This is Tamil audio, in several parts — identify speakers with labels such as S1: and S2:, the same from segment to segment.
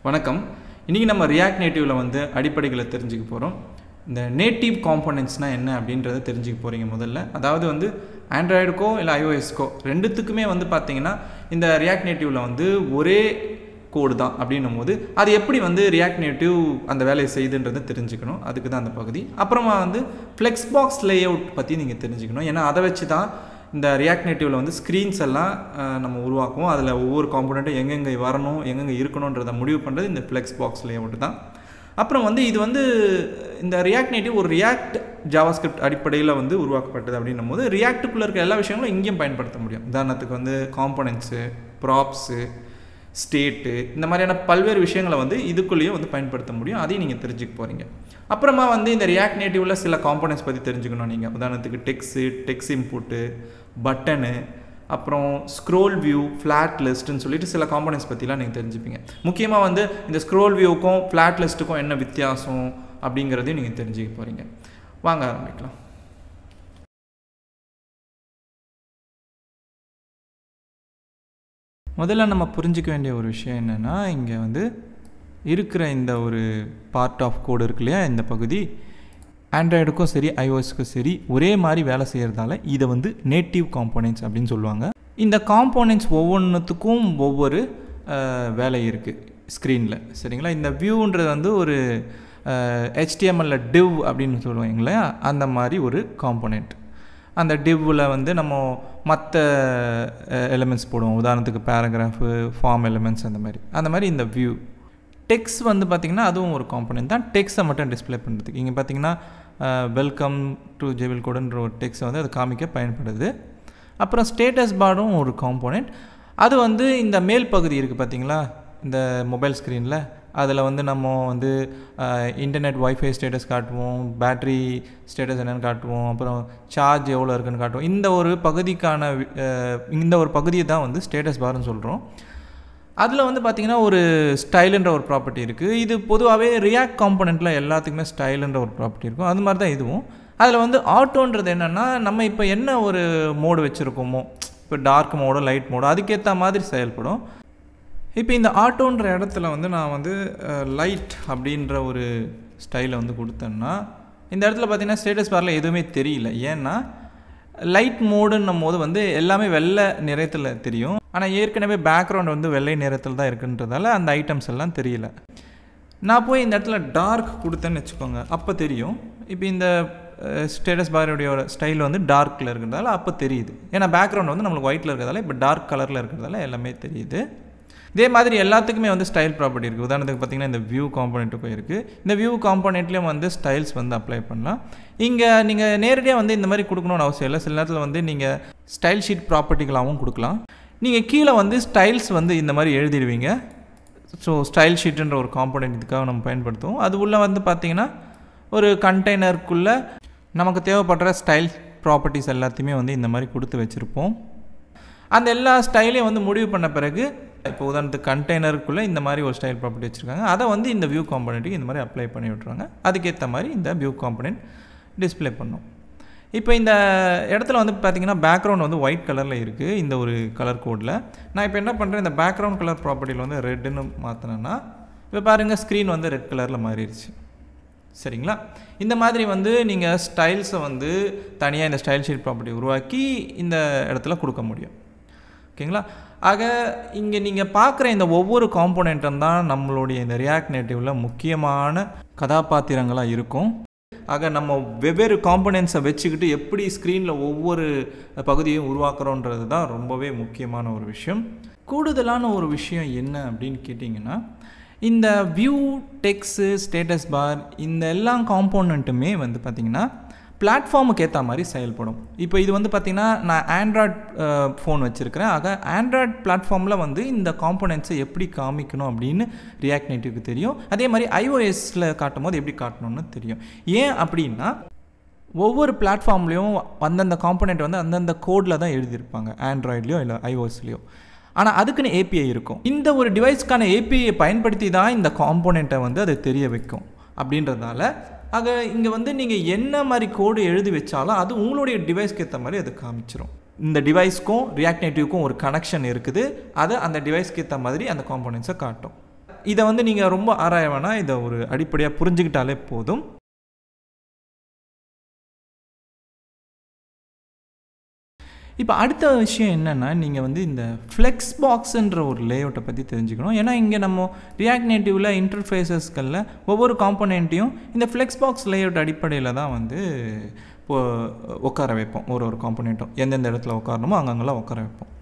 S1: வணக்கம். இன்றைக்கி நம்ம ரியாக்ட் நேட்டிவில் வந்து அடிப்படைகளை தெரிஞ்சுக்க போகிறோம். இந்த நேட்டிவ் காம்போனன்ட்ஸ்னால் என்ன அப்படின்றத தெரிஞ்சுக்க போகிறீங்க. முதல்ல அதாவது வந்து ஆண்ட்ராய்டுக்கோ இல்லை ஐஓஎஸ்க்கோ ரெண்டுத்துக்குமே வந்து பார்த்திங்கன்னா இந்த ரியாக்ட் நேட்டிவில் வந்து ஒரே கோடு தான் அப்படின்னும் போது அது எப்படி வந்து ரியாக்ட் நேட்டிவ் அந்த வேலையை செய்துன்றதை தெரிஞ்சுக்கணும். அதுக்கு தான் அந்த பகுதி. அப்புறமா வந்து ஃப்ளெக்ஸ் பாக்ஸ் லேஅவுட் பற்றி நீங்கள் தெரிஞ்சுக்கணும். ஏன்னா அதை வச்சு தான் இந்த ரியாக்ட் நேட்டிவில் வந்து ஸ்க்ரீன்ஸ் எல்லாம் நம்ம உருவாக்குவோம். அதில் ஒவ்வொரு காம்போனண்ட்டும் எங்கெங்கே வரணும் எங்கெங்கே இருக்கணுன்றதை முடிவு பண்ணுறது இந்த ஃப்ளெக்ஸ் பாக்ஸ் லேஅவுட் தான். அப்புறம் வந்து இது வந்து இந்த ரியாக்ட் நேட்டிவ் ஒரு ரியாக்ட் ஜாவாஸ்கிரிப்ட் அடிப்படையில் வந்து உருவாக்கப்பட்டது அப்படின்னும் போது ரியாக்டுக்குள்ளே இருக்க எல்லா விஷயங்களும் இங்கேயும் பயன்படுத்த முடியும். உதாரணத்துக்கு வந்து காம்போனன்ட்ஸு, ப்ராப்ஸு, ஸ்டேட்டு, இந்த மாதிரியான பல்வேறு விஷயங்களை வந்து இதுக்குள்ளேயும் வந்து பயன்படுத்த முடியும். அதையும் நீங்கள் தெரிஞ்சுக்க போகிறீங்க. அப்புறமா வந்து இந்த ரியாக்ட் நேட்டிவில் சில காம்போனன்ட்ஸ் பற்றி தெரிஞ்சுக்கணும். நீங்கள் உதாரணத்துக்கு டெக்ஸ்ட் இன்புட்டு, பட்டனு, அப்புறம் ஸ்க்ரோல் வியூ, ஃப்ளாட் லிஸ்ட்டுன்னு சொல்லிட்டு சில காம்போனன்ட்ஸ் பற்றிலாம் நீங்கள் தெரிஞ்சுப்பீங்க. முக்கியமாக வந்து இந்த ஸ்க்ரோல் வியூக்கும் ஃப்ளாட் லிஸ்ட்டுக்கும் என்ன வித்தியாசம் அப்படிங்கிறதையும் நீங்கள் தெரிஞ்சுக்க போகிறீங்க. வாங்க ஆரம்பிக்கலாம். முதல்ல நம்ம புரிஞ்சிக்க வேண்டிய ஒரு விஷயம் என்னென்னா, இங்கே வந்து இருக்கிற இந்த ஒரு பார்ட் ஆஃப் கோடு இருக்கு இல்லையா, இந்த பகுதி ஆண்ட்ராய்டுக்கும் சரி ஐஓஎஸ்க்கும் சரி ஒரே மாதிரி வேலை செய்கிறதால இதை வந்து நேட்டிவ் காம்போனன்ட்ஸ் அப்படின்னு சொல்லுவாங்க. இந்த காம்போனன்ட்ஸ் ஒவ்வொன்றுத்துக்கும் ஒவ்வொரு வேலை இருக்குது ஸ்க்ரீனில், சரிங்களா. இந்த வியூன்றது வந்து ஒரு HTML div அப்படின்னு சொல்லுவாங்க இல்லையா, அந்த மாதிரி ஒரு காம்போனன்ட். அந்த டிவ்வில் வந்து நம்ம மற்ற எலிமெண்ட்ஸ் போடுவோம். உதாரணத்துக்கு பேராகிராஃபு, ஃபார்ம் எலிமெண்ட்ஸ், அந்த மாதிரி இந்த வியூ. டெக்ஸ்ட் வந்து பார்த்திங்கன்னா அதுவும் ஒரு காம்போனன்ட் தான். டெக்ஸ்ட்டை மட்டும் டிஸ்பிளே பண்ணுறதுக்கு இங்கே பார்த்திங்கன்னா வெல்கம் டு ஜேவில் கோடுன்ற ஒரு டெக்ஸ்ட்டை வந்து அது காமிக்க பயன்படுது. அப்புறம் ஸ்டேட்டஸ் பாரும் ஒரு காம்போனன்ட். அது வந்து இந்த மேல் பகுதி இருக்குது பார்த்திங்களா, இந்த மொபைல் ஸ்க்ரீனில், அதில் வந்து நம்ம வந்து இன்டர்நெட் வைஃபை ஸ்டேட்டஸ் காட்டுவோம், பேட்ரி ஸ்டேட்டஸ் என்னென்னு காட்டுவோம், அப்புறம் சார்ஜ் எவ்வளோ இருக்குன்னு காட்டுவோம். இந்த ஒரு பகுதியை தான் வந்து ஸ்டேட்டஸ் பார்னு சொல்கிறோம். அதில் வந்து பார்த்திங்கன்னா ஒரு ஸ்டைலுன்ற ஒரு ப்ராப்பர்ட்டி இருக்குது. இது பொதுவாகவே ரியாக்ட் காம்போனண்ட்டில் எல்லாத்துக்குமே ஸ்டைலுன்ற ஒரு ப்ராப்பர்ட்டி இருக்கும். அது மாதிரி தான் இதுவும். அதில் வந்து ஆட்டோன்றது என்னென்னா, நம்ம இப்போ என்ன ஒரு மோடு வச்சுருக்கோமோ, இப்போ டார்க் மோடோ லைட் மோடோ அதுக்கேற்ற மாதிரி செயல்படும். இப்போ இந்த ஆட்டோன்ற இடத்துல வந்து நான் வந்து லைட் அப்படின்ற ஒரு ஸ்டைலை வந்து கொடுத்தேன்னா, இந்த இடத்துல பார்த்திங்கன்னா ஸ்டேட்டஸ் பாரில் எதுவுமே தெரியல. ஏன்னா லைட் மோடுன்னும் போது வந்து எல்லாமே வெள்ளை நிறத்தில் தெரியும். ஆனால் ஏற்கனவே பேக்ரவுண்ட் வந்து வெள்ளை நிறத்தில் தான் இருக்குன்றதால அந்த ஐட்டம்ஸ் எல்லாம் தெரியல. நான் போய் இந்த இடத்துல டார்க் கொடுத்தேன்னு வச்சுக்கோங்க, அப்போ தெரியும். இப்போ இந்த ஸ்டேட்டஸ் பாரோடைய ஸ்டைல் வந்து டார்க்கில் இருக்கிறதால அப்போ தெரியுது. ஏன்னா பேக்ரவுண்ட் வந்து நம்மளுக்கு ஒயிட்டில் இருக்கிறதால இப்போ டார்க் கலரில் இருக்கிறதால எல்லாமே தெரியுது. இதே மாதிரி எல்லாத்துக்குமே வந்து ஸ்டைல் ப்ராப்பர்ட்டி இருக்குது. உதாரணத்துக்கு பார்த்திங்கன்னா இந்த வியூ காம்போனெண்ட்டுக்கும் இருக்குது. இந்த வியூ காம்போனெண்ட்லேயும் வந்து ஸ்டைல்ஸ் வந்து அப்ளை பண்ணலாம். இங்கே நீங்கள் நேரடியாக வந்து இந்த மாதிரி கொடுக்கணுன்னு அவசியம் இல்லை. சில நேரத்தில் வந்து நீங்கள் ஸ்டைல் ஷீட் ப்ராப்பர்ட்டிகளாகவும் கொடுக்கலாம். நீங்கள் கீழே வந்து ஸ்டைல்ஸ் வந்து இந்த மாதிரி எழுதிடுவீங்க. ஸோ ஸ்டைல் ஷீட்டுன்ற ஒரு காம்போனெண்ட் இதுக்காக நம்ம பயன்படுத்துவோம். அது உள்ளே வந்து பார்த்திங்கன்னா ஒரு கண்டெய்னருக்குள்ளே நமக்கு தேவைப்படுற ஸ்டைல் ப்ராப்பர்ட்டிஸ் எல்லாத்தையுமே வந்து இந்த மாதிரி கொடுத்து வச்சுருப்போம். அந்த எல்லா ஸ்டைலையும் வந்து முடிவு பண்ண பிறகு இப்போ உதாரணத்துக்கு கண்டெய்னருக்குள்ளே இந்த மாதிரி ஒரு ஸ்டைல் ப்ராப்பர்ட்டி வச்சுருக்காங்க. அதை வந்து இந்த வியூ காம்போனெண்ட்டுக்கு இந்த மாதிரி அப்ளை பண்ணி விட்ருவாங்க. அதுக்கேற்ற மாதிரி இந்த வியூ காம்போனெண்ட் டிஸ்பிளே பண்ணும். இப்போ இந்த இடத்துல வந்து பார்த்திங்கன்னா பேக்ரவுண்ட் வந்து ஒயிட் கலரில் இருக்குது இந்த ஒரு கலர் கோடில். நான் இப்போ என்ன பண்ணுறேன், இந்த பேக்ரவுண்ட் கலர் ப்ராப்பர்ட்டியில் வந்து ரெட்டுன்னு மாற்றினேன்னா இப்போ பாருங்கள் ஸ்க்ரீன் வந்து ரெட் கலரில் மாறிடுச்சு, சரிங்களா. இந்த மாதிரி வந்து நீங்கள் ஸ்டைல்ஸை வந்து தனியாக இந்த ஸ்டைல் ஷீட் ப்ராப்பர்ட்டி உருவாக்கி இந்த இடத்துல கொடுக்க முடியும், ஓகேங்களா. ஆக இங்கே நீங்கள் பார்க்குற இந்த ஒவ்வொரு காம்போனெண்ட்டும் தான் நம்மளுடைய இந்த ரியாக்ட் நேட்டிவில் முக்கியமான கதாபாத்திரங்களாக இருக்கும். ஆக நம்ம வெவ்வேறு காம்போனெண்ட்ஸை வச்சுக்கிட்டு எப்படி ஸ்க்ரீனில் ஒவ்வொரு பகுதியும் உருவாக்குறோன்றது தான் ரொம்பவே முக்கியமான ஒரு விஷயம். கூடுதலான ஒரு விஷயம் என்ன அப்படின்னு கேட்டிங்கன்னா, இந்த வியூ, டெக்ஸ்ட்டு, ஸ்டேட்டஸ் பார், இந்த எல்லா காம்போனண்ட்டுமே வந்து பார்த்திங்கன்னா பிளாட்ஃபார்முக்கு ஏற்ற மாதிரி செயல்படும். இப்போ இது வந்து பார்த்திங்கன்னா நான் ஆண்ட்ராய்ட் ஃபோன் வச்சுருக்கிறேன். ஆக ஆண்ட்ராய்ட் பிளாட்ஃபார்மில் வந்து இந்த காம்போனன்ட்ஸை எப்படி காமிக்கணும் அப்படின்னு ரியாக்ட் நேட்டிவ்க்கு தெரியும். அதே மாதிரி ஐஓஎஸில் காட்டும் போது எப்படி காட்டணும்னு தெரியும். ஏன் அப்படின்னா ஒவ்வொரு பிளாட்ஃபார்ம்லேயும் அந்தந்த காம்போனன்ட் வந்து அந்தந்த கோடில் தான் எழுதியிருப்பாங்க, ஆண்ட்ராய்ட்லேயோ இல்லை ஐஓஎஸ்லேயோ. ஆனால் அதுக்குன்னு ஏபிஐ இருக்கும். இந்த ஒரு டிவைஸ்க்கான ஏபிஐயை பயன்படுத்தி தான் இந்த காம்போனண்ட்டை வந்து அதை தெரிய வைக்கும் அப்படின்றதால ஆக இங்கே வந்து நீங்கள் என்ன மாதிரி கோடு எழுதி வச்சாலும் அது உங்களுடைய டிவைஸ்க்கு ஏற்ற மாதிரி அது காமிச்சிடும். இந்த டிவைஸ்க்கும் ரியாக்ட் நேட்டிவ்க்கும் ஒரு கனெக்ஷன் இருக்குது. அதை அந்த டிவைஸ்க்கு ஏற்ற மாதிரி அந்த காம்போனன்ட்ஸை காட்டும். இதை வந்து நீங்கள் ரொம்ப ஆராய வேணாம், இதை ஒரு அடிப்படையாக புரிஞ்சுக்கிட்டாலே போதும். இப்போ அடுத்த விஷயம் என்னென்னா, நீங்கள் வந்து இந்த ஃப்ளெக்ஸ் பாக்ஸுன்ற ஒரு லேஅவுட்டை பற்றி தெரிஞ்சுக்கணும். ஏன்னா இங்கே நம்ம ரியாக்ட் நேட்டிவில் இன்டர்ஃபேஸஸ்களில் ஒவ்வொரு காம்போனெண்ட்டையும் இந்த ஃப்ளெக்ஸ் பாக்ஸ் லேஅவுட் அடிப்படையில் தான் வந்து உட்கார வைப்போம். ஒரு காம்போனெண்ட்டும் எந்தெந்த இடத்துல உட்காரணுமோ அங்கங்கெல்லாம் உட்கார வைப்போம்.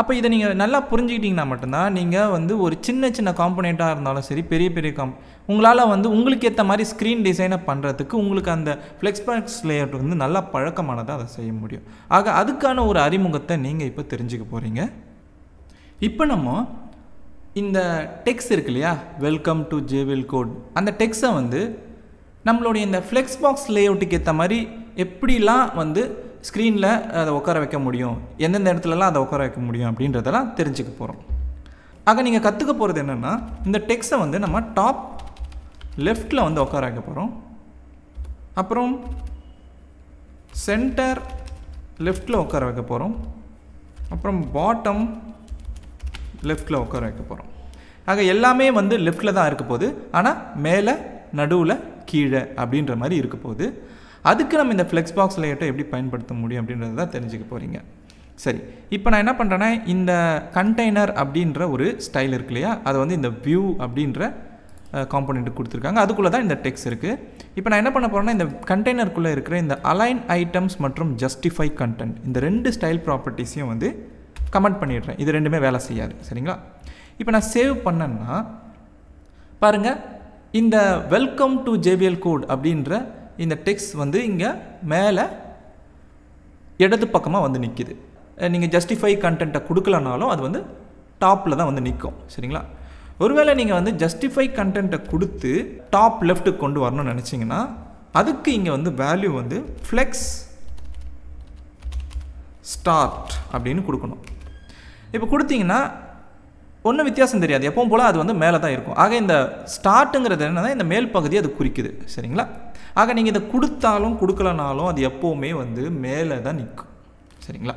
S1: அப்போ இதை நீங்கள் நல்லா புரிஞ்சுக்கிட்டிங்கன்னா மட்டும்தான் நீங்கள் வந்து ஒரு சின்ன காம்போனெண்ட்டாக இருந்தாலும் சரி, பெரிய உங்களால் வந்து உங்களுக்கு ஏற்ற மாதிரி ஸ்க்ரீன் டிசைனை பண்ணுறதுக்கு உங்களுக்கு அந்த ஃப்ளெக்ஸ் பாக்ஸ் லேஅவுட் வந்து நல்லா பழக்கமானதாக அதை செய்ய முடியும். ஆக அதுக்கான ஒரு அறிமுகத்தை நீங்கள் இப்போ தெரிஞ்சுக்க போகிறீங்க. இப்போ நம்ம இந்த டெக்ஸ்ட் இருக்கு இல்லையா, வெல்கம் டு ஜேபிஎல் கோட், அந்த டெக்ஸ்ட்டை வந்து நம்மளுடைய இந்த ஃப்ளெக்ஸ் பாக்ஸ் லேஅவுட்டுக்கு ஏற்ற மாதிரி எப்படிலாம் வந்து ஸ்க்ரீனில் அதை உட்கார வைக்க முடியும், எந்தெந்த இடத்துலலாம் அதை உட்கார வைக்க முடியும் அப்படின்றதெல்லாம் தெரிஞ்சுக்க போகிறோம். ஆக நீங்கள் கற்றுக்க போகிறது என்னென்னா, இந்த டெக்ஸ்ட்டை வந்து நம்ம டாப் லெஃப்டில் வந்து உட்கார வைக்க போகிறோம். அப்புறம் சென்டர் லெஃப்டில் உட்கார வைக்க போகிறோம். அப்புறம் பாட்டம் லெஃப்டில் உட்கார வைக்க போகிறோம். ஆக எல்லாமே வந்து லெஃப்டில் தான் இருக்க போகுது, ஆனால் மேலே நடுவில் கீழே அப்படின்ற மாதிரி இருக்க போகுது. அதுக்கு நம்ம இந்த ஃப்ளெக்ஸ் பாக்ஸ் லேஅவுட்டை எப்படி பயன்படுத்த முடியும் அப்படின்றத தான் தெரிஞ்சுக்க போகிறீங்க. சரி, இப்போ நான் என்ன பண்ணுறேன்னா, இந்த கண்டெய்னர் அப்படின்ற ஒரு ஸ்டைல் இருக்கு இல்லையா, அதை வந்து இந்த வியூ அப்படின்ற காம்போனெண்ட்டு கொடுத்துருக்காங்க, அதுக்குள்ளே தான் இந்த டெக்ஸ்ட் இருக்குது. இப்போ நான் என்ன பண்ண போகிறேன்னா, இந்த கண்டெய்னருக்குள்ளே இருக்கிற இந்த அலைன் ஐட்டம்ஸ் மற்றும் ஜஸ்டிஃபை கண்டென்ட், இந்த 2 ஸ்டைல் ப்ராப்பர்ட்டிஸையும் வந்து கமெண்ட் பண்ணிடுறேன். இது ரெண்டுமே வேலை செய்யாது. சரிங்களா? இப்போ நான் சேவ் பண்ணேன்னா பாருங்கள், இந்த வெல்கம் டு ஜேபிஎல் கோட் அப்படின்ற இந்த டெக்ஸ்ட் வந்து இங்கே மேலே இடது பக்கமாக வந்து நிற்கிது. நீங்கள் ஜஸ்டிஃபை கண்டென்ட்டை கொடுக்கலனாலும் அது வந்து டாப்பில் தான் வந்து நிற்கும். சரிங்களா? ஒருவேளை நீங்கள் வந்து ஜஸ்டிஃபை கண்டென்ட்டை கொடுத்து டாப் லெஃப்ட்டுக்கு கொண்டு வரணும்னு நினச்சிங்கன்னா அதுக்கு இங்கே வந்து வேல்யூ வந்து ஃப்ளெக்ஸ் ஸ்டார்ட் அப்படின்னு கொடுக்கணும். இப்போ கொடுத்தீங்கன்னா ஒன்றும் வித்தியாசம் தெரியாது, எப்பவும் போல் அது வந்து மேலே தான் இருக்கும். ஆக இந்த ஸ்டார்ட்டுங்கிறது என்னன்னா இந்த மேல் பகுதி அது குறிக்குது. சரிங்களா? ஆக நீங்கள் இதை கொடுத்தாலும் கொடுக்கலனாலும் அது எப்போவுமே வந்து மேலே தான் நிற்கும். சரிங்களா?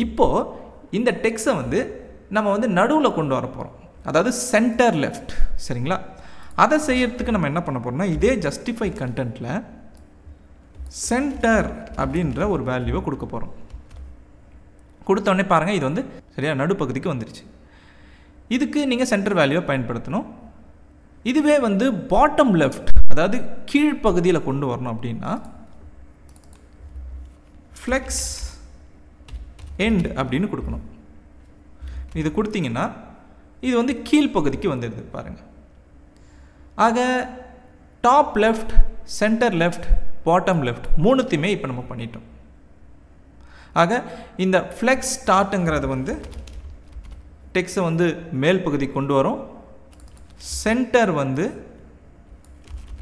S1: இப்போது இந்த டெக்ஸ்ட்டை வந்து நம்ம வந்து நடுவில் கொண்டு வர போகிறோம், அதாவது சென்டர் லெஃப்ட். சரிங்களா? அதை செய்யறதுக்கு நம்ம என்ன பண்ண போகிறோம்னா, இதே ஜஸ்டிஃபை கண்டென்ட்டில் சென்டர் அப்படின்ற ஒரு வேல்யூவை கொடுக்க போகிறோம். கொடுத்தோடனே பாருங்கள், இது வந்து சரியாக நடுப்பகுதிக்கு வந்துருச்சு. இதுக்கு நீங்கள் சென்டர் வேல்யூவை பயன்படுத்தணும். இதுவே வந்து பாட்டம் லெஃப்ட், அதாவது கீழ்ப்பகுதியில் கொண்டு வரணும் அப்படின்னா ஃப்ளெக்ஸ் எண்ட் அப்படின்னு கொடுக்கணும். இது கொடுத்தீங்கன்னா இது வந்து கீழ்ப்பகுதிக்கு வந்துடுது பாருங்கள். ஆக top left, centre left, bottom left மூணுத்தையுமே இப்போ நம்ம பண்ணிட்டோம். ஆக இந்த ஃப்ளெக்ஸ் ஸ்டார்ட்டுங்கிறது வந்து டெக்ஸ்ட்டை வந்து மேல் பகுதி கொண்டு வரும், சென்டர் வந்து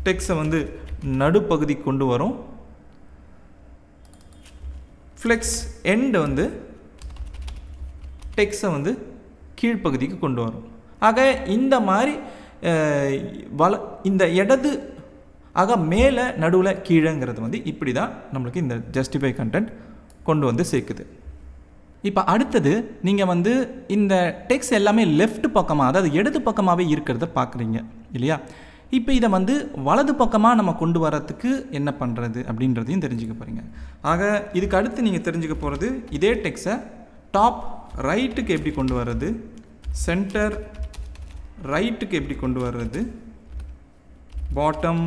S1: டெக்ஸ்ட்டை வந்து நடுப்பகுதி கொண்டு வரும், ஃப்ளெக்ஸ் எண்ட் வந்து டெக்ஸ்ட்டை வந்து கீழ்ப்பகுதிக்கு கொண்டு வரும். ஆக இந்த மாதிரி இந்த இடது ஆக மேலே நடுவில் கீழேங்கிறது வந்து இப்படி தான் நம்மளுக்கு இந்த ஜஸ்டிஃபை கண்டென்ட் கொண்டு வந்து சேர்க்குது. இப்போ அடுத்தது நீங்கள் வந்து இந்த டெக்ஸ்ட் எல்லாமே லெஃப்ட் பக்கமாக, அதாவது இடது பக்கமாகவே இருக்கிறத பார்க்குறீங்க இல்லையா? இப்போ இதை வந்து வலது பக்கமாக நம்ம கொண்டு வரத்துக்கு என்ன பண்ணுறது அப்படின்றதையும் தெரிஞ்சுக்க போகிறீங்க. ஆக இதுக்கு அடுத்து நீங்கள் தெரிஞ்சுக்க போகிறது, இதே டெக்ஸ்ட்டை டாப் ரைட்டுக்கு எப்படி கொண்டு வர்றது, சென்டர் ரைட்டுக்கு எப்படி கொண்டு வர்றது, பாட்டம்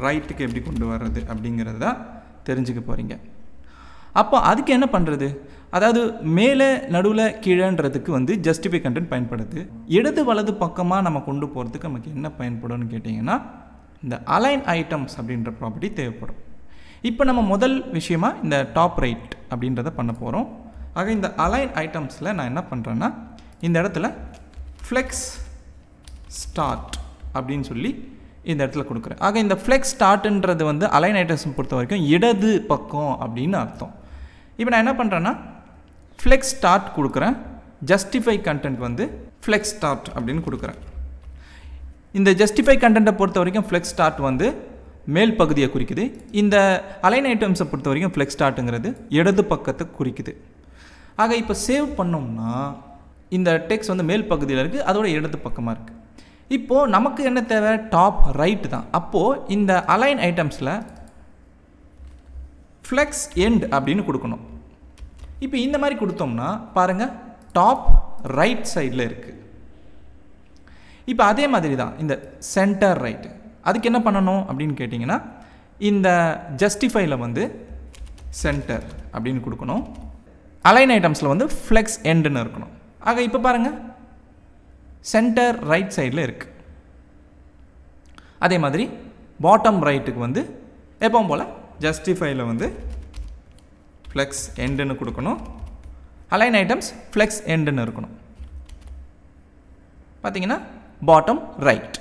S1: ரைட்டுக்கு எப்படி கொண்டு வர்றது அப்படிங்கிறது தான் தெரிஞ்சுக்க போகிறீங்க. அப்போ அதுக்கு என்ன பண்ணுறது, அதாவது மேலே நடுவில் கீழேன்றதுக்கு வந்து ஜஸ்டிஃபை கண்டென்ட் பயன்படுது. இடது வலது பக்கமாக நம்ம கொண்டு போகிறதுக்கு நமக்கு என்ன பயன்படும்னு கேட்டிங்கன்னா இந்த அலைன் ஐட்டம்ஸ் அப்படின்ற ப்ராப்பர்ட்டி தேவைப்படும். இப்போ நம்ம முதல் விஷயமாக இந்த டாப் ரைட் அப்படின்றத பண்ண போகிறோம். ஆக இந்த அலைன் ஐட்டம்ஸில் நான் என்ன பண்ணுறேன்னா இந்த இடத்துல ஃப்ளெக்ஸ் ஸ்டார்ட் அப்படின்னு சொல்லி இந்த இடத்துல கொடுக்குறேன். ஆக இந்த ஃப்ளெக்ஸ் ஸ்டார்ட்ன்றது வந்து அலைன் ஐட்டம்ஸ் பொறுத்த வரைக்கும் இடது பக்கம் அப்படின்னு அர்த்தம். இப்போ நான் என்ன பண்ணுறேன்னா ஃப்ளெக்ஸ் ஸ்டார்ட் கொடுக்குறேன், ஜஸ்டிஃபை கண்டென்ட் வந்து ஃப்ளெக்ஸ் ஸ்டார்ட் அப்படின்னு கொடுக்குறேன். இந்த ஜஸ்டிஃபை கண்டென்ட்டை பொறுத்த வரைக்கும் ஃப்ளெக்ஸ் ஸ்டார்ட் வந்து மேல் பகுதியை குறிக்குது. இந்த அலைன் ஐட்டம்ஸை பொறுத்த வரைக்கும் ஃப்ளெக்ஸ் ஸ்டார்ட்டுங்கிறது இடது பக்கத்தை குறிக்குது. ஆக இப்போ சேவ் பண்ணோம்னா இந்த டெக்ஸ்ட் வந்து மேல் பகுதியில் இருக்குது, அதோட இடது பக்கமாக இருக்குது. இப்போது நமக்கு என்ன தேவை? டாப் ரைட்டு தான். அப்போது இந்த அலைன் ஐட்டம்ஸில் ஃப்ளெக்ஸ் எண்ட் அப்படின்னு கொடுக்கணும். இப்போ இந்த மாதிரி கொடுத்தோம்னா பாருங்கள், டாப் ரைட் சைடில் இருக்குது. இப்போ அதே மாதிரி தான் இந்த சென்டர் ரைட்டு, அதுக்கு என்ன பண்ணணும் அப்படின்னு கேட்டிங்கன்னா, இந்த ஜஸ்டிஃபைல வந்து சென்டர் அப்படின்னு கொடுக்கணும். அலைன் ஐட்டம்ஸில் வந்து ஃப்ளெக்ஸ் எண்டுன்னு இருக்கணும். ஆக இப்போ பாருங்கள், சென்டர் ரைட் சைடில் இருக்குது. அதே மாதிரி பாட்டம் ரைட்டுக்கு வந்து எப்பவும் போல் ஜஸ்டிஃபைல வந்து ஃப்ளெக்ஸ் எண்டுன்னு கொடுக்கணும். அலைன் ஐட்டம்ஸ் ஃப்ளெக்ஸ் எண்டுன்னு இருக்கணும். பார்த்தீங்கன்னா பாட்டம் ரைட்.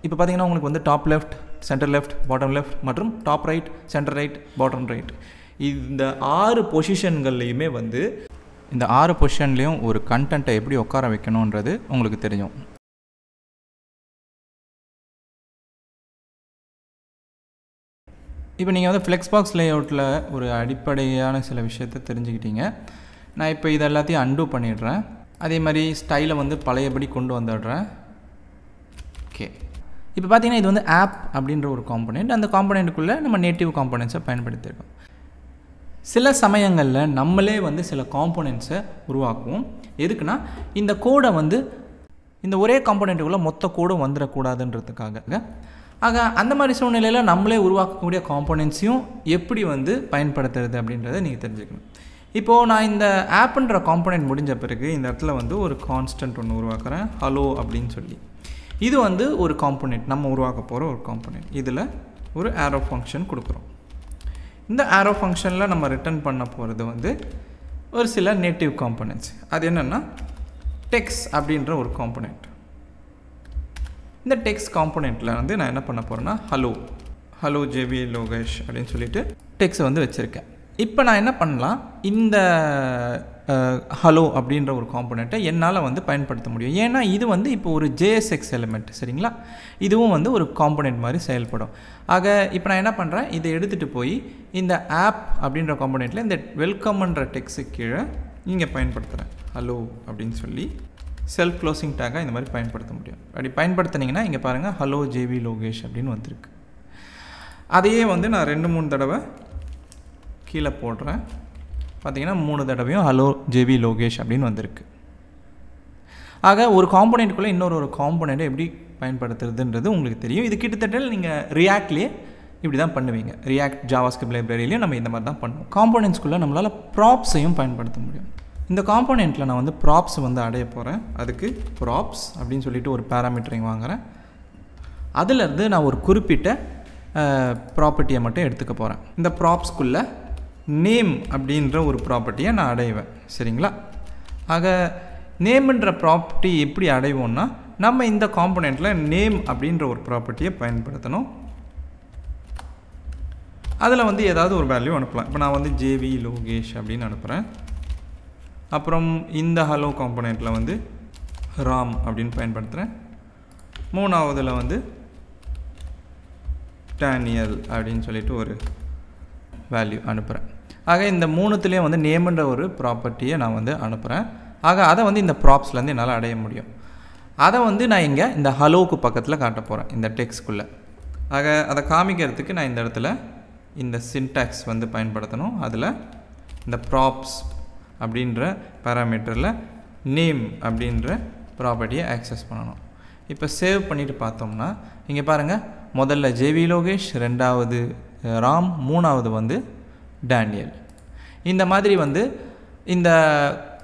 S1: இப்போ பார்த்தீங்கன்னா உங்களுக்கு வந்து top left, centre left, bottom left மற்றும் top right, centre right, bottom right, இந்த 6 பொசிஷன்கள்லையுமே வந்து இந்த 6 பொசிஷன்லேயும் ஒரு கண்டென்ட்டை எப்படி உட்கார வைக்கணுன்றது உங்களுக்கு தெரியும். இப்போ நீங்கள் வந்து ஃப்ளெக்ஸ் பாக்ஸ் லேஅவுட்டில் ஒரு அடிப்படையான சில விஷயத்தை தெரிஞ்சுக்கிட்டீங்க. நான் இப்போ இது எல்லாத்தையும் அன்டூ பண்ணிடுறேன். அதே மாதிரி ஸ்டைலை வந்து பழையபடி கொண்டு வந்துடுறேன். ஓகே, இப்போ பார்த்தீங்கன்னா இது வந்து ஆப் அப்படின்ற ஒரு காம்பனெண்ட். அந்த காம்பனெண்ட்டுக்குள்ளே நம்ம நேட்டிவ் காம்பனெண்ட்ஸை பயன்படுத்தியிருக்கோம். சில சமயங்களில் நம்மளே வந்து சில காம்பனெண்ட்ஸை உருவாக்குவோம். எதுக்குன்னா, இந்த கோடை வந்து இந்த ஒரே காம்பனெண்ட்டுக்குள்ளே மொத்த கோடும் வந்துடக்கூடாதுன்றதுக்காக. ஆக அந்த மாதிரி சூழ்நிலையில் நம்மளே உருவாக்கக்கூடிய காம்பனெண்ட்ஸையும் எப்படி வந்து பயன்படுத்துறது அப்படின்றத நீங்கள் தெரிஞ்சுக்கணும். இப்போது நான் இந்த ஆப்புன்ற காம்பனெண்ட் முடிஞ்ச பிறகு இந்த இடத்துல வந்து ஒரு கான்ஸ்டன்ட் ஒன்று உருவாக்குறேன், ஹலோ அப்படின்னு சொல்லி. இது வந்து ஒரு காம்பனெண்ட், நம்ம உருவாக்க போகிற ஒரு காம்பனெண்ட். இதில் ஒரு ஆரோ ஃபங்க்ஷன் கொடுக்குறோம். இந்த ஆரோ ஃபங்க்ஷனில் நம்ம ரிட்டர்ன் பண்ண போகிறது வந்து ஒரு சில நேட்டிவ் காம்பனெண்ட்ஸ். அது என்னென்னா டெக்ஸ்ட் அப்படின்ற ஒரு காம்பனெண்ட். இந்த டெக்ஸ்ட் காம்பனெண்ட்டில் வந்து நான் என்ன பண்ண போகிறேன்னா ஹலோ ஜேவி லோகேஷ் அப்படின்னு சொல்லிட்டு டெக்ஸ்ட் வந்து வச்சுருக்கேன். இப்போ நான் என்ன பண்ணலாம், இந்த ஹலோ அப்படின்ற ஒரு காம்பனெண்ட்டை என்னால் வந்து பயன்படுத்த முடியும். ஏன்னா இது வந்து இப்போ ஒரு ஜேஎஸ்எக்ஸ் எலிமெண்ட், சரிங்களா? இதுவும் வந்து ஒரு காம்பனெண்ட் மாதிரி செயல்படும். ஆக இப்போ நான் என்ன பண்ணுறேன், இதை எடுத்துகிட்டு போய் இந்த ஆப் அப்படின்ற காம்பனெண்ட்டில் இந்த வெல்கம்ன்ற டெக்ஸ்ட்டுக்கு கீழே இங்கே பயன்படுத்துகிறேன். ஹலோ அப்படின்னு சொல்லி செல்ஃப் க்ளோசிங் டேக்காக இந்த மாதிரி பயன்படுத்த முடியும். அப்படி பயன்படுத்தினீங்கன்னா இங்கே பாருங்கள், ஹலோ ஜேவி லோகேஷ் அப்படின்னு வந்திருக்கு. அதையே வந்து நான் 2-3 தடவை கீழே போடுறேன். பார்த்தீங்கன்னா 3 தடவையும் ஹலோ ஜேவி லோகேஷ் அப்படின்னு வந்திருக்கு. ஆக ஒரு காம்பனெண்ட்டுக்குள்ளே இன்னொரு காம்பனெண்ட்டை எப்படி பயன்படுத்துறதுன்றது உங்களுக்கு தெரியும். இது கிட்டத்தட்ட நீங்கள் ரியாக்ட்லேயே இப்படி தான் பண்ணுவீங்க. ரியாக்ட் ஜாவாஸ்கிரிப்ட் லைப்ரரியிலையும் நம்ம இந்த மாதிரி தான் பண்ணுவோம். காம்பனெண்ட்ஸ்குள்ளே நம்மளால் ப்ராப்ஸையும் பயன்படுத்த முடியும். இந்த காம்பனெண்ட்டில் நான் வந்து ப்ராப்ஸ் வந்து அடைய போகிறேன். அதுக்கு ப்ராப்ஸ் அப்படின்னு சொல்லிட்டு ஒரு பேராமீட்டரையும் வாங்குகிறேன். அதிலேருந்து நான் ஒரு குறிப்பிட்ட ப்ராப்பர்ட்டியை மட்டும் எடுத்துக்க போகிறேன். இந்த ப்ராப்ஸ்குள்ளே நேம் அப்படின்ற ஒரு ப்ராப்பர்ட்டியை நான் அடைவேன், சரிங்களா? ஆக நேம்ன்ற ப்ராப்பர்ட்டி எப்படி அடைவோம்னா, நம்ம இந்த காம்பனெண்ட்டில் நேம் அப்படின்ற ஒரு ப்ராப்பர்ட்டியை பயன்படுத்தணும். அதில் வந்து ஏதாவது ஒரு வேல்யூ அனுப்பலாம். இப்போ நான் வந்து ஜேவி லோகேஷ் அப்படின்னு அனுப்புகிறேன். அப்புறம் இந்த ஹலோ காம்பனெண்ட்டில் வந்து ராம் அப்படின்னு பயன்படுத்துகிறேன். 3ஆவதில் வந்து டேனியல் அப்படின்னு சொல்லிட்டு ஒரு வேல்யூ அனுப்புகிறேன். ஆக இந்த 3த்துலேயும் வந்து நேம்ன்ற ஒரு ப்ராப்பர்ட்டியை நான் வந்து அனுப்புகிறேன். ஆக அதை வந்து இந்த ப்ராப்ஸ்லேருந்து என்னால் அடைய முடியும். அதை வந்து நான் இங்கே இந்த ஹலோவுக்கு பக்கத்தில் காட்ட போகிறேன், இந்த டெக்ஸ்ட்குள்ளே. ஆக அதை காமிக்கிறதுக்கு நான் இந்த இடத்துல இந்த சின்டாக்ஸ் வந்து பயன்படுத்தணும். அதில் இந்த ப்ராப்ஸ் அப்படின்ற பேராமீட்டரில் நேம் அப்படின்ற ப்ராப்பர்ட்டியை ஆக்சஸ் பண்ணணும். இப்போ சேவ் பண்ணிவிட்டு பார்த்தோம்னா இங்கே பாருங்கள், முதல்ல ஜேவி லோகேஷ், 2வது ராம், 3வது வந்து டேனியல். இந்த மாதிரி வந்து இந்த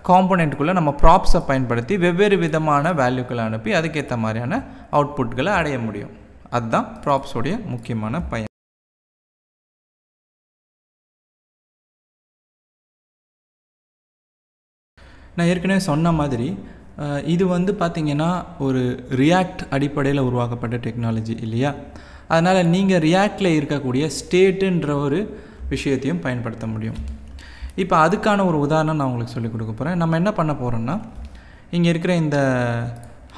S1: காம்பனெண்ட்டுக்குள்ளே நம்ம ப்ராப்ஸை பயன்படுத்தி வெவ்வேறு விதமான வேல்யூக்களை அனுப்பி அதுக்கேற்ற மாதிரியான அவுட்புட்களை அடைய முடியும். அதுதான் ப்ராப்ஸோடைய முக்கியமான பயன். நான் ஏற்கனவே சொன்ன மாதிரி இது வந்து பார்த்திங்கன்னா ஒரு ரியாக்ட் அடிப்படையில் உருவாக்கப்பட்ட டெக்னாலஜி இல்லையா? அதனால் நீங்கள் ரியாக்டில் இருக்கக்கூடிய ஸ்டேட்டுன்ற ஒரு விஷயத்தையும் பயன்படுத்த முடியும். இப்போ அதுக்கான ஒரு உதாரணம் நான் உங்களுக்கு சொல்லிக் கொடுக்க போகிறேன். நம்ம என்ன பண்ண போகிறோன்னா, இங்கே இருக்கிற இந்த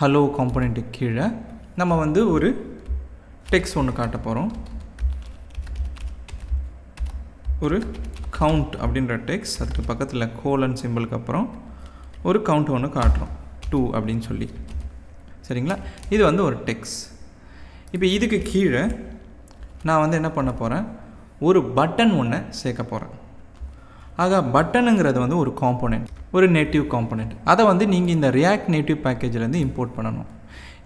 S1: ஹலோ காம்பனெண்ட்டுக்கு கீழே நம்ம வந்து ஒரு டெக்ஸ்ட் ஒன்று காட்ட போகிறோம். ஒரு கவுண்ட் அப்படின்ற டெக்ஸ்ட், அதுக்கு பக்கத்தில் கோலன் சிம்பிளுக்கு அப்புறம் ஒரு கவுண்ட் ஒன்று காட்டுறோம் 2 அப்படின்னு சொல்லி. சரிங்களா? இது வந்து ஒரு டெக்ஸ்ட். இப்போ இதுக்கு கீழே நான் வந்து என்ன பண்ண போகிறேன், ஒரு பட்டன் ஒன்று சேர்க்க போகிறேன். ஆக பட்டனுங்கிறது வந்து ஒரு காம்போனெண்ட், ஒரு நேட்டிவ் காம்போனெண்ட். அதை வந்து நீங்கள் இந்த ரியாக்ட் நேட்டிவ் பேக்கேஜிலேருந்து இம்போர்ட் பண்ணணும்.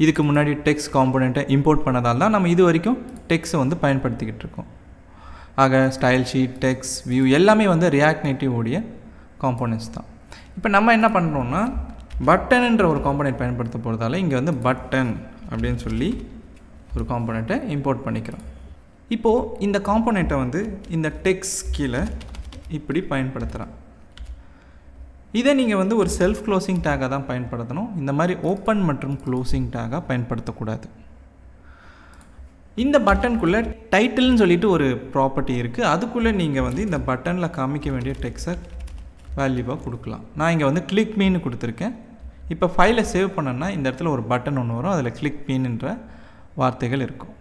S1: இதுக்கு முன்னாடி டெக்ஸ்ட் காம்போனெண்ட்டை இம்போர்ட் பண்ணதால் தான் நம்ம இது வரைக்கும் டெக்ஸ்ட்டை வந்து பயன்படுத்திக்கிட்டு இருக்கோம். ஆக ஸ்டைல் ஷீட், டெக்ஸ்ட், வியூ எல்லாமே வந்து ரியாக்ட் நேட்டிவ் உடைய காம்போனெண்ட்ஸ் தான். இப்போ நம்ம என்ன பண்ணுறோம்னா பட்டன்ன்ற ஒரு காம்போனெண்ட் பயன்படுத்த போகிறதால இங்கே வந்து பட்டன் அப்படின்னு சொல்லி ஒரு காம்போனெண்ட்டை இம்போர்ட் பண்ணிக்கிறோம். இப்போது இந்த காம்போனெண்ட்டை வந்து இந்த டெக்ஸ்ட் கீழே இப்படி பயன்படுத்துகிறேன். இதை நீங்கள் வந்து ஒரு செல்ஃப் க்ளோசிங் டேக்காக தான் பயன்படுத்தணும். இந்த மாதிரி ஓப்பன் மற்றும் க்ளோசிங் டேக்காக பயன்படுத்தக்கூடாது. இந்த பட்டனுக்குள்ளே டைட்டில்னு சொல்லிட்டு ஒரு ப்ராப்பர்ட்டி இருக்குது. அதுக்குள்ளே நீங்கள் வந்து இந்த பட்டனில் காமிக்க வேண்டிய டெக்ஸ்ட்டை வேல்யூவாக கொடுக்கலாம். நான் இங்கே வந்து கிளிக் மீன்னு கொடுத்துருக்கேன். இப்போ ஃபைலை சேவ் பண்ணேன்னா இந்த இடத்துல ஒரு பட்டன் ஒன்று வரும், அதில் கிளிக் மீன்ன்ற வார்த்தைகள் இருக்கும்.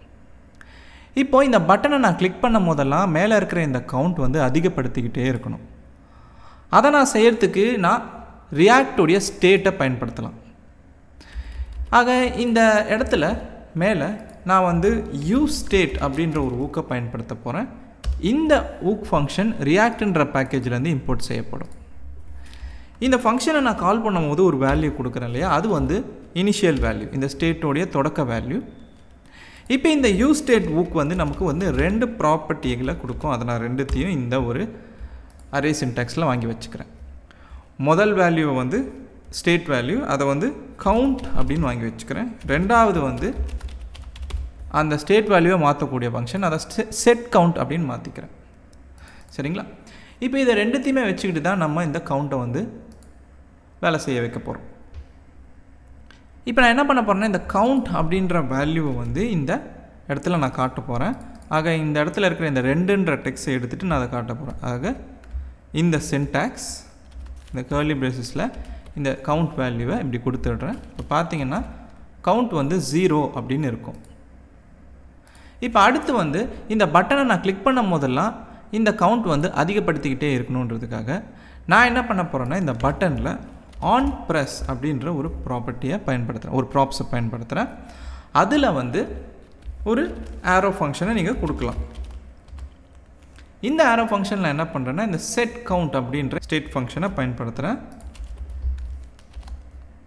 S1: இப்போது இந்த பட்டனை நான் கிளிக் பண்ணும் போதெல்லாம் மேலே இருக்கிற இந்த கவுண்ட் வந்து அதிகப்படுத்திக்கிட்டே இருக்கணும். அதை நான் செய்கிறதுக்கு நான் ரியாக்டுடைய ஸ்டேட்டை பயன்படுத்தலாம். ஆக இந்த இடத்துல மேலே நான் வந்து யூஸ் ஸ்டேட் அப்படின்ற ஒரு ஊக்கை பயன்படுத்த போகிறேன். இந்த ஊக் ஃபங்க்ஷன் ரியாக்ட்ன்ற பேக்கேஜிலேருந்து இம்போர்ட் செய்யப்படும். இந்த ஃபங்க்ஷனை நான் கால் பண்ணும்போது ஒரு வேல்யூ கொடுக்குறேன் இல்லையா, அது வந்து இனிஷியல் வேல்யூ, இந்த ஸ்டேட்டோடைய தொடக்க வேல்யூ. இப்போ இந்த யூஸ் ஸ்டேட் ஊக் வந்து நமக்கு வந்து 2 ப்ராப்பர்ட்டிகளை கொடுக்கும். அதை நான் ரெண்டுத்தையும் இந்த ஒரு அரே சின்டாக்ஸில் வாங்கி வச்சுக்கிறேன். முதல் வேல்யூவை வந்து ஸ்டேட் வேல்யூ, அதை வந்து கவுண்ட் அப்படின்னு வாங்கி வச்சுக்கிறேன். ரெண்டாவது வந்து அந்த ஸ்டேட் வேல்யூவை மாற்றக்கூடிய ஃபங்க்ஷன், அதை செட் கவுண்ட் அப்படின்னு மாற்றிக்கிறேன். சரிங்களா? இப்போ இதை ரெண்டுத்தையுமே வச்சுக்கிட்டு தான் நம்ம இந்த கவுண்ட்டை வந்து வேலை செய்ய வைக்க போகிறோம். இப்போ நான் என்ன பண்ண போகிறேன்னா இந்த கவுண்ட் அப்படின்ற வேல்யூவை வந்து இந்த இடத்துல நான் காட்ட போகிறேன். ஆக இந்த இடத்துல இருக்கிற இந்த 2ன்ற டெக்ஸ்ட்டை எடுத்துகிட்டு நான் அதை காட்ட போகிறேன். ஆக இந்த சின்டாக்ஸ், இந்த கர்லி பிரேசஸில் இந்த கவுண்ட் வேல்யூவை இப்படி கொடுத்துடுறேன். இப்போ பார்த்தீங்கன்னா கவுண்ட் வந்து 0 அப்படின்னு இருக்கும். இப்போ அடுத்து வந்து இந்த பட்டனை நான் கிளிக் பண்ணும் போதெல்லாம் இந்த கவுண்ட் வந்து அதிகப்படுத்திக்கிட்டே இருக்கணுன்றதுக்காக நான் என்ன பண்ண போகிறேன்னா இந்த பட்டனில் ஆன் ப்ரெஸ் அப்படின்ற ஒரு ப்ராப்பர்ட்டியை பயன்படுத்துகிறேன், ஒரு ப்ராப்ஸை பயன்படுத்துகிறேன். அதில் வந்து ஒரு ஆரோ ஃபங்க்ஷனை நீங்கள் கொடுக்கலாம். இந்த ஆரோ ஃபங்க்ஷனில் என்ன பண்ணுறேன்னா இந்த செட் கவுண்ட் அப்படின்ற ஸ்டேட் ஃபங்க்ஷனை பயன்படுத்துகிறேன்.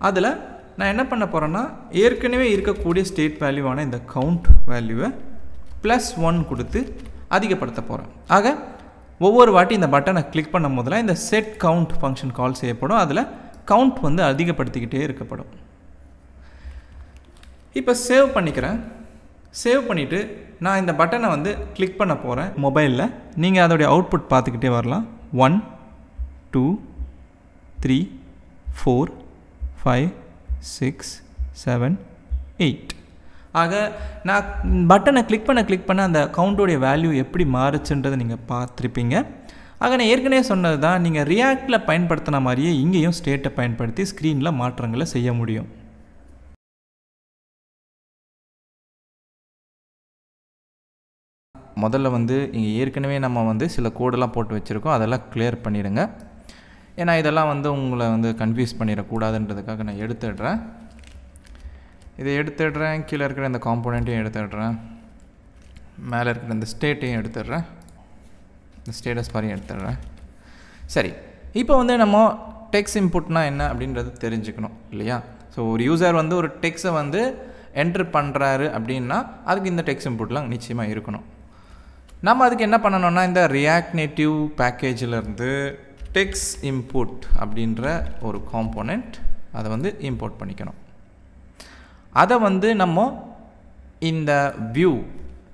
S1: அதில் நான் என்ன பண்ண போகிறேன்னா ஏற்கனவே இருக்கக்கூடிய ஸ்டேட் வேல்யூவான இந்த கவுண்ட் வேல்யூவை +1 கொடுத்து அதிகப்படுத்த போகிறேன். ஆக ஒவ்வொரு வாட்டி இந்த பட்டனை கிளிக் பண்ணும் போதெல்லாம் இந்த செட் கவுண்ட் ஃபங்க்ஷன் கால் செய்யப்படும். அதில் கவுண்ட் வந்து அதிகப்படுத்திக்கிட்டே இருக்கப்படும். இப்போ சேவ் பண்ணிக்கிறேன். சேவ் பண்ணிவிட்டு நான் இந்த பட்டனை வந்து கிளிக் பண்ண போகிறேன் மொபைலில். நீங்கள் அதோடைய அவுட்புட் பார்த்துக்கிட்டே வரலாம். 1 2 3 4 5 6 7 8. ஆக நான் பட்டனை கிளிக் பண்ண அந்த கவுண்டோடைய வேல்யூ எப்படி மாறுச்சுன்றதை நீங்கள் பார்த்துருப்பீங்க. ஆக நான் ஏற்கனவே சொன்னது தான், நீங்கள் ரியாக்டில் பயன்படுத்தின மாதிரியே இங்கேயும் ஸ்டேட்டை பயன்படுத்தி ஸ்க்ரீனில் மாற்றங்களை செய்ய முடியும். முதல்ல வந்து இங்கே ஏற்கனவே நம்ம வந்து சில கோடெல்லாம் போட்டு வச்சுருக்கோம், அதெல்லாம் கிளியர் பண்ணிடுங்க. ஏன்னா இதெல்லாம் வந்து உங்களை வந்து கன்ஃபியூஸ் பண்ணிடக்கூடாதுன்றதுக்காக நான் எடுத்துடுறேன். இதை எடுத்துடுறேன், கீழே இருக்கிற இந்த காம்போனண்ட்டையும் எடுத்துடுறேன், மேலே இருக்கிற இந்த ஸ்டேட்டையும் எடுத்துடுறேன், இந்த ஸ்டேட்டஸ் பாரையும் எடுத்துடுறேன். சரி, இப்போ வந்து நம்ம டெக்ஸ்ட் இன்புட்னா என்ன அப்படின்றது தெரிஞ்சுக்கணும் இல்லையா? ஸோ ஒரு யூசர் வந்து ஒரு டெக்ஸ்ட்டை வந்து என்ட்ரு பண்ணுறாரு அப்படின்னா அதுக்கு இந்த டெக்ஸ்ட் இன்புட்லாம் நிச்சயமாக இருக்கணும். நம்ம அதுக்கு என்ன பண்ணணும்னா இந்த ரியாக்ட் நேட்டிவ் பேக்கேஜிலேருந்து டெக்ஸ்ட் இன்புட் அப்படின்ற ஒரு காம்போனண்ட் அதை வந்து இம்போர்ட் பண்ணிக்கணும். அதை வந்து நம்ம இந்த வியூ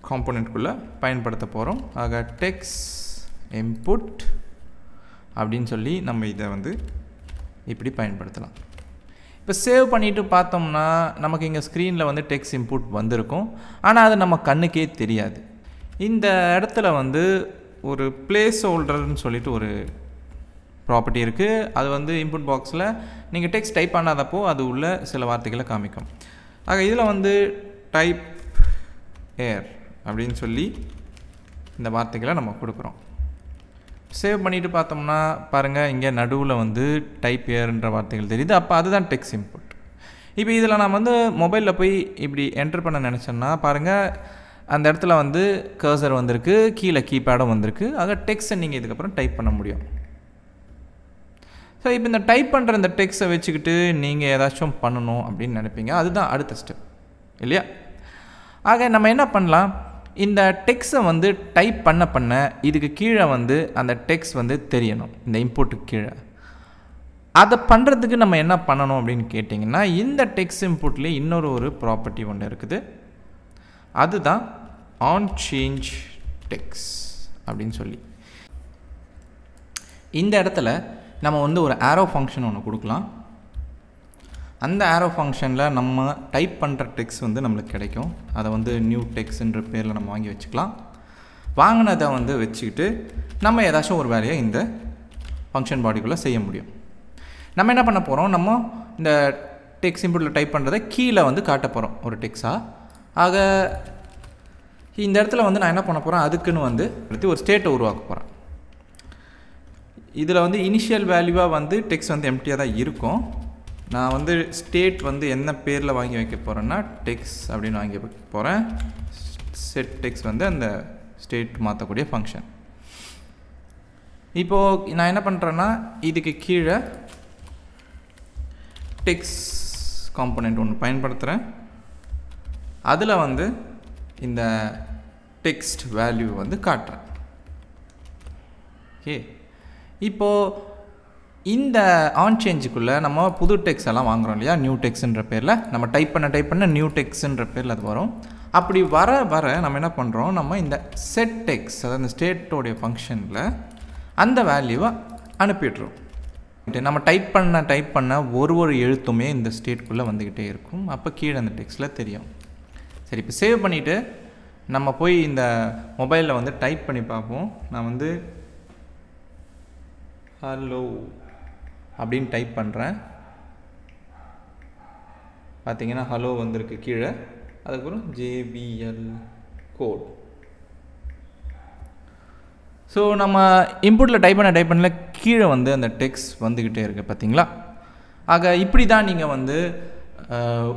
S1: காம்போனண்ட்குள்ளே பயன்படுத்த போகிறோம். ஆக டெக்ஸ்ட் இன்புட் அப்படின்னு சொல்லி நம்ம இதை வந்து இப்படி பயன்படுத்தலாம். இப்போ சேவ் பண்ணிவிட்டு பார்த்தோம்னா நமக்கு இங்கே ஸ்க்ரீனில் வந்து டெக்ஸ்ட் இன்புட் வந்திருக்கும். ஆனால் அது நம்ம கண்ணுக்கே தெரியாது. இந்த இடத்துல வந்து ஒரு பிளேஸ் ஹோல்டர்னு சொல்லிட்டு ஒரு ப்ராப்பர்ட்டி இருக்குது. அது வந்து இன்புட் பாக்ஸில் நீங்கள் டெக்ஸ்ட் டைப் பண்ணாதப்போ அது உள்ள சில வார்த்தைகளை காமிக்கும். ஆக இதில் வந்து டைப் ஏர் அப்படின்னு சொல்லி இந்த வார்த்தைகளை நம்ம கொடுக்குறோம். சேவ் பண்ணிவிட்டு பார்த்தோம்னா பாருங்கள், இங்கே நடுவில் வந்து டைப் ஏர்ன்ற வார்த்தைகள் தெரியுது. அப்போ அதுதான் டெக்ஸ்ட் இன்புட். இப்போ இதில் நான் வந்து மொபைலில் போய் இப்படி என்டர் பண்ண நினச்சேன்னா பாருங்கள், அந்த இடத்துல வந்து கர்சர் வந்திருக்கு, கீழே கீபேடும் வந்திருக்கு. ஆக டெக்ஸ்ட்டை நீங்கள் இதுக்கப்புறம் டைப் பண்ண முடியும். ஸோ இப்போ இந்த டைப் பண்ணுற இந்த டெக்ஸ்ட்டை வச்சுக்கிட்டு நீங்கள் ஏதாச்சும் பண்ணணும் அப்படின்னு நினைப்பீங்க. அதுதான் அடுத்த ஸ்டெப் இல்லையா? ஆக நம்ம என்ன பண்ணலாம், இந்த டெக்ஸ்ட்டை வந்து டைப் பண்ண இதுக்கு கீழே வந்து அந்த டெக்ஸ்ட் வந்து தெரியணும், இந்த இன்புட்டுக்கு கீழே. அதை பண்ணுறதுக்கு நம்ம என்ன பண்ணணும் அப்படின்னு கேட்டிங்கன்னா, இந்த டெக்ஸ்ட் இன்புட்லேயே இன்னொரு ப்ராப்பர்ட்டி ஒன்று இருக்குது. அதுதான் ஆன் சேஞ்ச் டெக்ஸ்ட் அப்படின்னு சொல்லி. இந்த இடத்துல நம்ம வந்து ஒரு ஆரோ ஃபங்க்ஷன் ஒன்று கொடுக்கலாம். அந்த ஆரோ ஃபங்க்ஷனில் நம்ம டைப் பண்ணுற டெக்ஸ்ட் வந்து நம்மளுக்கு கிடைக்கும். அதை வந்து நியூ டெக்ஸ்ட்ன்ற பேரில் நம்ம வாங்கி வச்சுக்கலாம். வாங்கினதை வந்து வச்சுக்கிட்டு நம்ம ஏதாச்சும் ஒரு வேலையை இந்த ஃபங்க்ஷன் பாடிக்குள்ளே செய்ய முடியும். நம்ம என்ன பண்ண போகிறோம், நம்ம இந்த டெக்ஸ்ட் இன்புட்டில் டைப் பண்ணுறதை கீழே வந்து காட்ட போகிறோம் ஒரு டெக்ஸ்டாக. ஆக இந்த இடத்துல வந்து நான் என்ன பண்ண போகிறேன், அதுக்குன்னு வந்து ஒரு ஸ்டேட்டை உருவாக்க போகிறேன். இதில் வந்து இனிஷியல் வேல்யூவாக வந்து டெக்ஸ்ட் வந்து எம்டியாக தான் இருக்கும். நான் வந்து ஸ்டேட் வந்து என்ன பேரில் வாங்கி வைக்க போகிறேன்னா டெக்ஸ்ட் அப்படின்னு வாங்கி வைக்க போகிறேன். செட் டெக்ஸ்ட் வந்து அந்த ஸ்டேட் மாற்றக்கூடிய ஃபங்க்ஷன். இப்போது நான் என்ன பண்ணுறேன்னா, இதுக்கு கீழே டெக்ஸ்ட் காம்போனன்ட் ஒன்று பயன்படுத்துகிறேன். அதில் வந்து இந்த டெக்ஸ்ட் வேல்யூ வந்து காட்டுறேன். ஓகே, இப்போது இந்த ஆன் சேஞ்சுக்குள்ளே நம்ம புது டெக்ஸ்ட் எல்லாம் வாங்குகிறோம் இல்லையா, நியூ டெக்ஸ்ட்ன்ற பேரில் நம்ம டைப் பண்ண நியூ டெக்ஸ்ட்ன்ற பேரில் அது வரும். அப்படி வர நம்ம என்ன பண்ணுறோம், நம்ம இந்த செட் டெக்ஸ்ட் அதாவது இந்த ஸ்டேட்டோடைய ஃபங்க்ஷனில் அந்த வேல்யூவை அனுப்பிடுறோம். நம்ம டைப் பண்ண ஒரு எழுத்துமே இந்த ஸ்டேட்குள்ளே வந்துக்கிட்டே இருக்கும். அப்போ கீழே அந்த டெக்ஸ்ட்டில் தெரியும். சரி, இப்போ சேவ் பண்ணிவிட்டு நம்ம போய் இந்த மொபைலில் வந்து டைப் பண்ணி பார்ப்போம். நான் வந்து ஹலோ அப்படின்னு டைப் பண்ணுறேன். பார்த்தீங்கன்னா ஹலோ வந்திருக்கு கீழே. அதுக்கப்புறம் JBL கோட். ஸோ நம்ம இன்புட்டில் டைப் பண்ணல கீழே வந்து அந்த டெக்ஸ்ட் வந்துக்கிட்டே இருக்குது பார்த்தீங்களா. ஆக இப்படி தான் நீங்கள் வந்து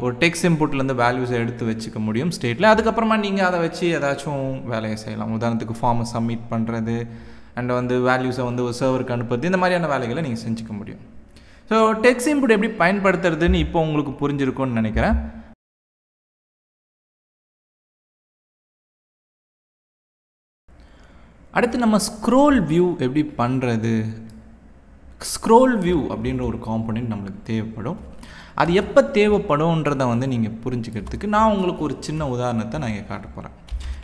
S1: ஒரு டெக்ஸ்ட் இன்புட்லேருந்து வேல்யூஸை எடுத்து வச்சுக்க முடியும் ஸ்டேட்டில். அதுக்கப்புறமா நீங்கள் அதை வச்சு ஏதாச்சும் வேலையை செய்யலாம். உதாரணத்துக்கு ஃபார்மை சப்மிட் பண்ணுறது அண்ட் வந்து வேல்யூஸை வந்து ஒரு சர்வருக்கு அனுப்புறது, இந்த மாதிரியான வேலைகளை நீங்கள் செஞ்சுக்க முடியும். ஸோ டெக்ஸ்ட் இன்புட் எப்படி பயன்படுத்துறதுன்னு இப்போ உங்களுக்கு புரிஞ்சிருக்கும்னு நினைக்கிறேன். அடுத்து நம்ம ஸ்க்ரோல் வியூ எப்படி பண்ணுறது. ஸ்க்ரோல் வியூ அப்படின்ற ஒரு காம்போனன்ட் நம்மளுக்கு தேவைப்படும். அது எப்போ தேவைப்படும்ன்றதை வந்து நீங்கள் புரிஞ்சுக்கிறதுக்கு நான் உங்களுக்கு ஒரு சின்ன உதாரணத்தை நான் இங்கே காட்ட போகிறேன்.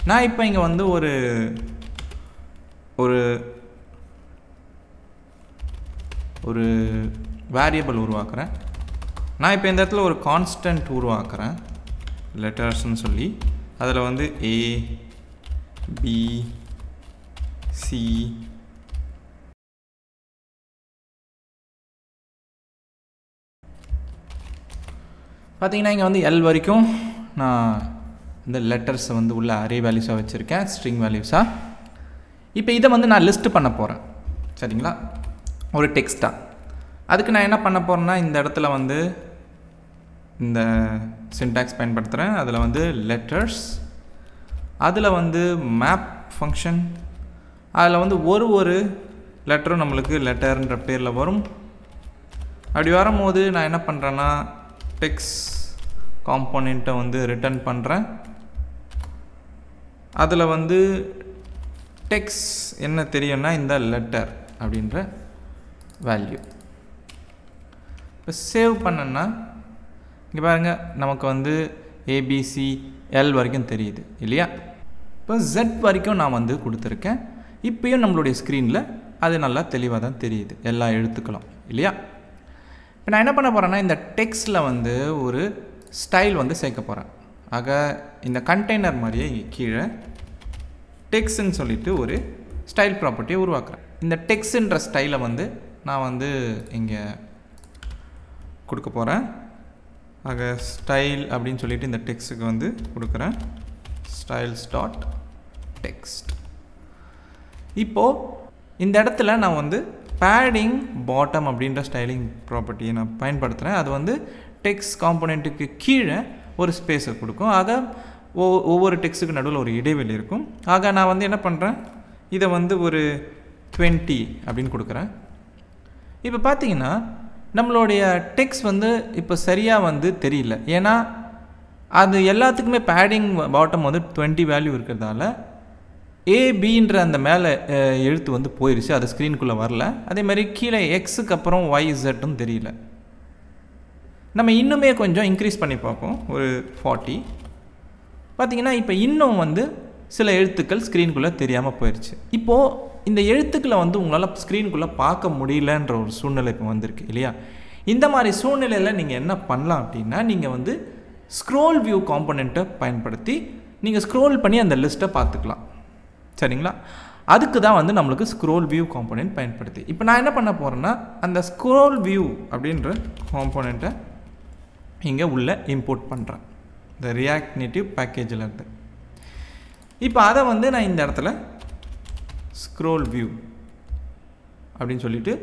S1: நான் இப்போ இங்கே வந்து ஒரு ஒரு வேரியபிள் உருவாக்குறேன். நான் இப்போ இந்த இடத்துல ஒரு கான்ஸ்டன்ட் உருவாக்குறேன், லெட்டர்ஸ்ன்னு சொல்லி. அதில் வந்து A B C பார்த்தீங்கன்னா இங்கே வந்து L வரைக்கும் நான் இந்த லெட்டர்ஸை வந்து உள்ள அரே வேல்யூஸாக வச்சுருக்கேன், ஸ்ட்ரிங் வேல்யூஸாக. இப்போ இதை வந்து நான் லிஸ்ட் பண்ண போகிறேன், சரிங்களா, ஒரு டெக்ஸ்ட்டாக. அதுக்கு நான் என்ன பண்ண போகிறேன்னா, இந்த இடத்துல வந்து இந்த சின்டாக்ஸ் பயன்படுத்துகிறேன். அதில் வந்து லெட்டர்ஸ், அதில் வந்து மேப் ஃபங்க்ஷன், அதில் வந்து ஒரு லெட்டரும் நம்மளுக்கு லெட்டர்ன்ற பேரில் வரும். அப்படி வரும்போது நான் என்ன பண்ணுறேன்னா, டெக்ஸ்ட் காம்போனண்ட்டை வந்து ரிட்டர்ன் பண்ணுறேன். அதில் வந்து டெக்ஸ்ட் என்ன தெரியும்னா இந்த லெட்டர் அப்படின்ற வேல்யூ. இப்போ சேவ் பண்ணேன்னா இங்கே பாருங்கள், நமக்கு வந்து ABCL வரைக்கும் தெரியுது இல்லையா. இப்போ Z வரைக்கும் நான் வந்து கொடுத்துருக்கேன். இப்போயும் நம்மளுடைய ஸ்க்ரீனில் அது நல்லா தெளிவாக தான் தெரியுது, எல்லா எழுத்துக்களும் இல்லையா. இப்போ நான் என்ன பண்ண போகிறேன்னா, இந்த டெக்ஸ்ட்டில் வந்து ஒரு ஸ்டைல் வந்து சேர்க்க போகிறேன். ஆக இந்த கண்டெய்னர் மாதிரியே கீழே டெக்ஸ்ட்ன்னு சொல்லிட்டு ஒரு ஸ்டைல் ப்ராப்பர்ட்டியை உருவாக்குறேன். இந்த டெக்ஸ்ட்ன்ற ஸ்டைலை வந்து நான் வந்து இங்கே கொடுக்க போகிறேன். ஆக ஸ்டைல் அப்படின்னு சொல்லிட்டு இந்த டெக்ஸ்ட்டுக்கு வந்து கொடுக்குறேன், ஸ்டைல்ஸ் டாட் டெக்ஸ்ட். இப்போது இந்த இடத்துல நான் வந்து பேடிங் பாட்டம் அப்படின்ற ஸ்டைலிங் ப்ராப்பர்ட்டியை நான் பயன்படுத்துகிறேன். அது வந்து டெக்ஸ்ட் காம்போனெண்ட்டுக்கு கீழே ஒரு ஸ்பேஸை கொடுக்கும். ஆக ஒவ்வொரு டெக்ஸ்ட்டுக்கு நடுவில் ஒரு இடைவெளி இருக்கும். ஆக நான் வந்து என்ன பண்ணுறேன், இதை வந்து ஒரு 20 அப்படின்னு கொடுக்குறேன். இப்போ பார்த்தீங்கன்னா நம்மளுடைய டெக்ஸ்ட் வந்து இப்போ சரியாக வந்து தெரியல. ஏன்னா அது எல்லாத்துக்குமே பேடிங் பாட்டம் வந்து 20 வேல்யூ இருக்கிறதால ஏபின்ற அந்த மேலே எழுத்து வந்து போயிடுச்சு, அது ஸ்க்ரீனுக்குள்ளே வரல. அதேமாதிரி கீழே எக்ஸுக்கு அப்புறம் YZன்னு தெரியல. நம்ம இன்னுமே கொஞ்சம் இன்க்ரீஸ் பண்ணி பார்ப்போம், ஒரு 40. பார்த்திங்கன்னா இப்போ இன்னும் வந்து சில எழுத்துக்கள் ஸ்க்ரீனுக்குள்ளே தெரியாமல் போயிடுச்சு. இப்போது இந்த எழுத்துக்களை வந்து உங்களால் ஸ்க்ரீனுக்குள்ளே பார்க்க முடியலன்ற ஒரு சூழ்நிலை இப்போ வந்திருக்கு இல்லையா? இந்த மாதிரி சூழ்நிலையில் நீங்கள் என்ன பண்ணலாம் அப்படின்னா, நீங்கள் வந்து ஸ்க்ரோல் வியூ காம்போனெண்ட்டை பயன்படுத்தி நீங்கள் ஸ்க்ரோல் பண்ணி அந்த லிஸ்ட்டை பார்த்துக்கலாம். சரிங்களா? அதுக்கு தான் வந்து நம்மளுக்கு ஸ்க்ரோல் வியூ காம்போனெண்ட் பயன்படுத்தி. இப்போ நான் என்ன பண்ண போகிறேன்னா, அந்த ஸ்க்ரோல் வியூ அப்படின்ற காம்போனெண்ட்டை இங்கே உள்ளே இம்போர்ட் பண்ணுறேன், இந்த ரியாக்ட் நேட்டிவ் பேக்கேஜில் இருந்து. இப்போ அதை வந்து நான் இந்த இடத்துல ஸ்க்ரோல் வியூ அப்படின்னு சொல்லிட்டு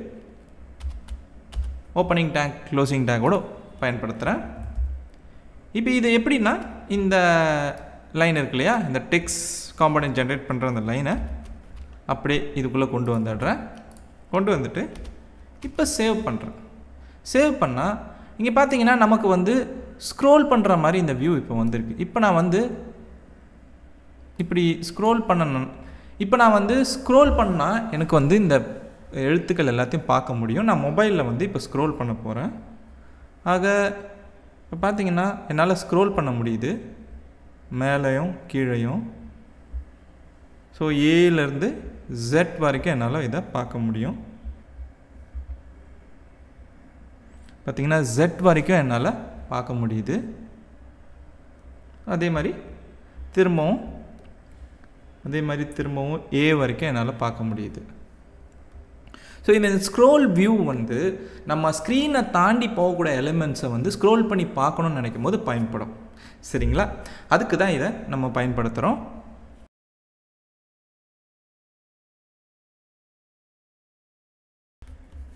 S1: ஓப்பனிங் டேக் க்ளோசிங் டேக்கோடு பயன்படுத்துகிறேன். இப்போ இது எப்படின்னா, இந்த லைன் இருக்கு இல்லையா, இந்த டெக்ஸ்ட் காம்போனெண்ட் ஜென்ரேட் பண்ணுற அந்த லைனை அப்படியே இதுக்குள்ளே கொண்டு வந்துடுறேன். கொண்டு வந்துட்டு இப்போ சேவ் பண்ணுறேன். சேவ் பண்ணால் இங்கே பார்த்தீங்கன்னா நமக்கு வந்து ஸ்க்ரோல் பண்ணுற மாதிரி இந்த வியூ இப்போ வந்திருக்கு. இப்போ நான் வந்து இப்படி ஸ்க்ரோல் பண்ணணும். இப்போ நான் வந்து ஸ்க்ரோல் பண்ணால் எனக்கு வந்து இந்த எழுத்துக்கள் எல்லாத்தையும் பார்க்க முடியும். நான் மொபைலில் வந்து இப்போ ஸ்க்ரோல் பண்ண போகிறேன். ஆக இப்போ பார்த்தீங்கன்னா என்னால் ஸ்க்ரோல் பண்ண முடியுது, மேலேயும் கீழேயும். ஸோ ஏலேருந்து Z வரைக்கும் என்னால் இதை பார்க்க முடியும். பார்த்திங்கன்னா Z வரைக்கும் என்னால் பார்க்க முடியுது. அதே மாதிரி திரும்பவும் A வரைக்கும் என்னால் பார்க்க முடியுது. ஸோ இந்த ஸ்க்ரோல் வியூ வந்து நம்ம ஸ்க்ரீனை தாண்டி போகக்கூடிய எலிமெண்ட்ஸை வந்து ஸ்க்ரோல் பண்ணி பார்க்கணுன்னு நினைக்கும் போது பயன்படும். சரிங்களா? அதுக்கு தான் இதை நம்ம பயன்படுத்துகிறோம்.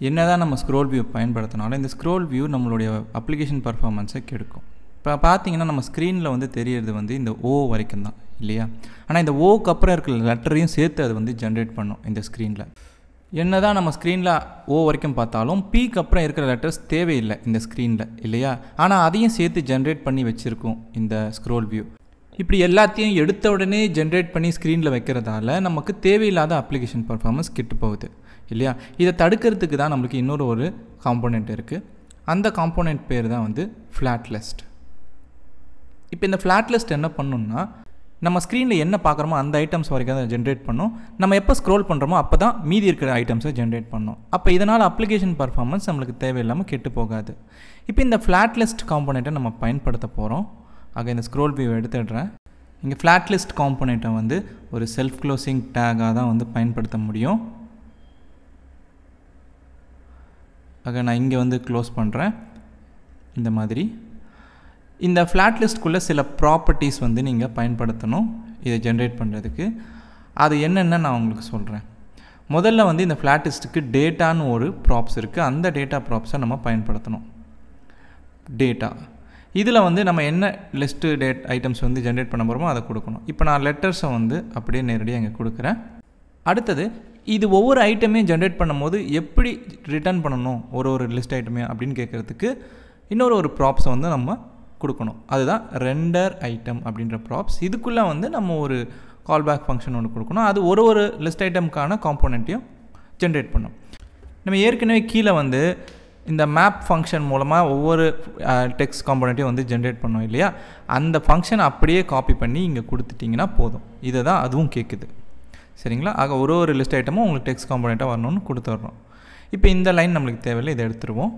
S1: என்னதான் நம்ம ஸ்க்ரோல் வியூ பயன்படுத்தினாலும் இந்த ஸ்க்ரோல் வியூ நம்மளுடைய அப்ளிகேஷன் பர்ஃபார்மன்ஸை கெடுக்கும். இப்போ பார்த்தீங்கன்னா நம்ம ஸ்க்ரீனில் வந்து தெரியறது வந்து இந்த O வரைக்கும் தான் இல்லையா? ஆனால் இந்த ஓக்கு அப்புறம் இருக்கிற லெட்டரையும் சேர்த்து அது வந்து ஜென்ரேட் பண்ணும் இந்த ஸ்க்ரீனில். என்ன தான் நம்ம ஸ்க்ரீனில் O வரைக்கும் பார்த்தாலும் Pக்கு அப்புறம் இருக்கிற லெட்டர்ஸ் தேவையில்லை இந்த ஸ்க்ரீனில் இல்லையா? ஆனால் அதையும் சேர்த்து ஜென்ரேட் பண்ணி வச்சுருக்கோம் இந்த ஸ்க்ரோல் வியூ. இப்படி எல்லாத்தையும் எடுத்த உடனே ஜென்ரேட் பண்ணி ஸ்க்ரீனில் வைக்கிறதால நமக்கு தேவையில்லாத அப்ளிகேஷன் பர்ஃபார்மன்ஸ் கெட்டு போகுது இல்லையா? இதை தடுக்கிறதுக்கு தான் நம்மளுக்கு இன்னொரு ஒரு காம்போனெண்ட் இருக்குது. அந்த காம்போனெண்ட் பேர் தான் வந்து ஃப்ளாட் லிஸ்ட். இப்போ இந்த ஃப்ளாட் லிஸ்ட் என்ன பண்ணணும்னா, நம்ம ஸ்க்ரீனில் என்ன பார்க்குறோமோ அந்த ஐட்டம்ஸ் வரைக்கும் தான் ஜென்ரேட் பண்ணோம். நம்ம எப்போ ஸ்க்ரோல் பண்ணுறோமோ அப்போ தான் மீதி இருக்கிற ஐட்டம்ஸை ஜென்ரேட் பண்ணோம். அப்போ இதனால் அப்ளிகேஷன் பர்ஃபார்மன்ஸ் நம்மளுக்கு தேவையில்லாமல் கெட்டு போகாது. இப்போ இந்த ஃப்ளாட் லிஸ்ட் காம்போனெண்ட்டை நம்ம பயன்படுத்த போகிறோம். ஆக இந்த ஸ்க்ரோல் வியூ எடுத்துடுறேன். இங்கே ஃப்ளாட் லிஸ்ட் காம்போனெண்ட்டை வந்து ஒரு செல்ஃப் க்ளோசிங் டேக்காக தான் வந்து பயன்படுத்த முடியும். ஆக நான் இங்கே வந்து க்ளோஸ் பண்ணுறேன். இந்த மாதிரி இந்த ஃப்ளாட் லிஸ்ட்குள்ளே சில ப்ராப்பர்ட்டிஸ் வந்து நீங்கள் பயன்படுத்தணும் இதை ஜென்ரேட் பண்ணுறதுக்கு. அது என்னென்னு நான் உங்களுக்கு சொல்கிறேன். முதல்ல வந்து இந்த ஃப்ளாட் லிஸ்ட்டுக்கு டேட்டான்னு ஒரு ப்ராப்ஸ் இருக்குது. அந்த டேட்டா ப்ராப்ஸை நம்ம பயன்படுத்தணும். டேட்டா இதில் வந்து நம்ம என்ன லிஸ்ட்டு ஐட்டம்ஸ் வந்து ஜென்ரேட் பண்ண போகிறோமோ அதை கொடுக்கணும். இப்போ நான் லெட்டர்ஸை வந்து அப்படியே நேரடியாக இங்கே கொடுக்குறேன். அடுத்தது இது ஒவ்வொரு ஐட்டமையும் ஜென்ரேட் பண்ணும்போது எப்படி ரிட்டர்ன் பண்ணணும் ஒரு லிஸ்ட் ஐட்டமே அப்படின்னு கேட்குறதுக்கு இன்னொரு ப்ராப்ஸை வந்து நம்ம கொடுக்கணும். அதுதான் ரெண்டர் ஐட்டம் அப்படின்ற ப்ராப்ஸ். இதுக்குள்ளே வந்து நம்ம ஒரு கால்பேக் ஃபங்க்ஷன் ஒன்று கொடுக்கணும். அது ஒரு லிஸ்ட் ஐட்டமுக்கான காம்போனெண்ட்டையும் ஜென்ரேட் பண்ணும். நம்ம ஏற்கனவே கீழே வந்து இந்த மேப் ஃபங்க்ஷன் மூலமாக ஒவ்வொரு டெக்ஸ்ட் காம்போனெண்ட்டையும் வந்து ஜென்ரேட் பண்ணோம் இல்லையா? அந்த ஃபங்க்ஷனை அப்படியே காப்பி பண்ணி இங்கே கொடுத்துட்டிங்கன்னா போதும். இதை தான் அதுவும் கேட்குது. சரிங்களா? ஆக ஒரு லிஸ்ட் ஐட்டமும் உங்களுக்கு டெக்ஸ்ட் காம்போனெண்ட்டாக வரணும்னு கொடுத்துட்றோம். இப்போ இந்த லைன் நம்மளுக்கு தேவையில்லை, இதை எடுத்துருவோம்.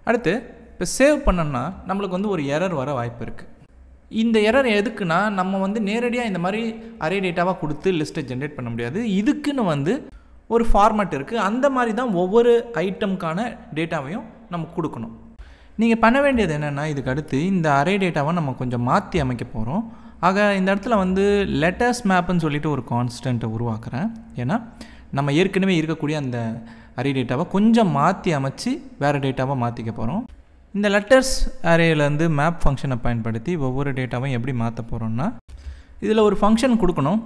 S1: அடுத்து இப்போ சேவ் பண்ணோன்னா நம்மளுக்கு வந்து ஒரு எரர் வர வாய்ப்பு இருக்குது. இந்த எரர் எதுக்குன்னா, நம்ம வந்து நேரடியாக இந்த மாதிரி அரே டேட்டாவாக கொடுத்து லிஸ்ட்டை ஜென்ரேட் பண்ண முடியாது. இதுக்குன்னு வந்து ஒரு ஃபார்மேட் இருக்குது. அந்த மாதிரி தான் ஒவ்வொரு ஐட்டமுக்கான டேட்டாவையும் நம்ம கொடுக்கணும். நீங்கள் பண்ண வேண்டியது என்னென்னா, இதுக்கு அடுத்து இந்த அரே டேட்டாவை நம்ம கொஞ்சம் மாற்றி அமைக்க போகிறோம். ஆக இந்த இடத்துல வந்து லெட்டர்ஸ் மேப்புன்னு சொல்லிட்டு ஒரு கான்ஸ்டண்ட்டை உருவாக்குறேன். ஏன்னா நம்ம ஏற்கனவே இருக்கக்கூடிய அந்த அரே டேட்டாவை கொஞ்சம் மாற்றி அமைச்சு வேறு டேட்டாவை மாற்றிக்க போகிறோம். இந்த லெட்டர்ஸ் அரேலேருந்து மேப் ஃபங்க்ஷனை பயன்படுத்தி ஒவ்வொரு டேட்டாவையும் எப்படி மாற்ற போகிறோம்னா, இதில் ஒரு ஃபங்க்ஷன் கொடுக்கணும்,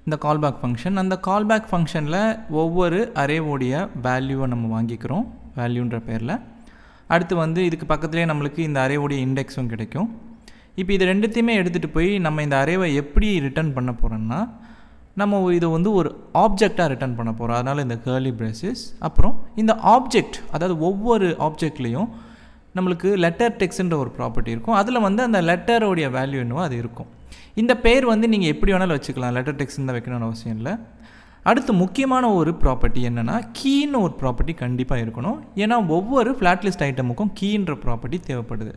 S1: இந்த கால்பேக் ஃபங்க்ஷன். அந்த கால்பேக் ஃபங்க்ஷனில் ஒவ்வொரு அரேவோடைய வேல்யூவை நம்ம வாங்கிக்கிறோம், வேல்யூன்ற பேரில். அடுத்து வந்து இதுக்கு பக்கத்துலேயே நம்மளுக்கு இந்த அரேவோடைய இண்டெக்ஸும் கிடைக்கும். இப்போ இது ரெண்டுத்தையுமே எடுத்துகிட்டு போய் நம்ம இந்த அரேவை எப்படி ரிட்டர்ன் பண்ண போகிறோம்னா, நம்ம இதை வந்து ஒரு ஆப்ஜெக்டாக ரிட்டர்ன் பண்ண போகிறோம். அதனால் இந்த கர்லி பிரேசஸ். அப்புறம் இந்த ஆப்ஜெக்ட், அதாவது ஒவ்வொரு ஆப்ஜெக்ட்லேயும் நம்மளுக்கு லெட்டர் டெக்ஸ்ட்ன்ற ஒரு ப்ராப்பர்ட்டி இருக்கும். அதில் வந்து அந்த லெட்டரோடைய வேல்யூ என்னவோ அது இருக்கும். இந்த பேர் வந்து நீங்கள் எப்படி வேணாலும் வச்சுக்கலாம், லெட்டர் டெக்ஸ்ட் தான் வைக்கணும்னு அவசியம் இல்லை. அடுத்து முக்கியமான ஒரு ப்ராப்பர்ட்டி என்னென்னா, கீன்னு ஒரு ப்ராப்பர்ட்டி கண்டிப்பாக இருக்கணும். ஏன்னா ஒவ்வொரு ஃப்ளாட் லிஸ்ட் ஐட்டமுக்கும் கீன்ற ப்ராப்பர்ட்டி தேவைப்படுது.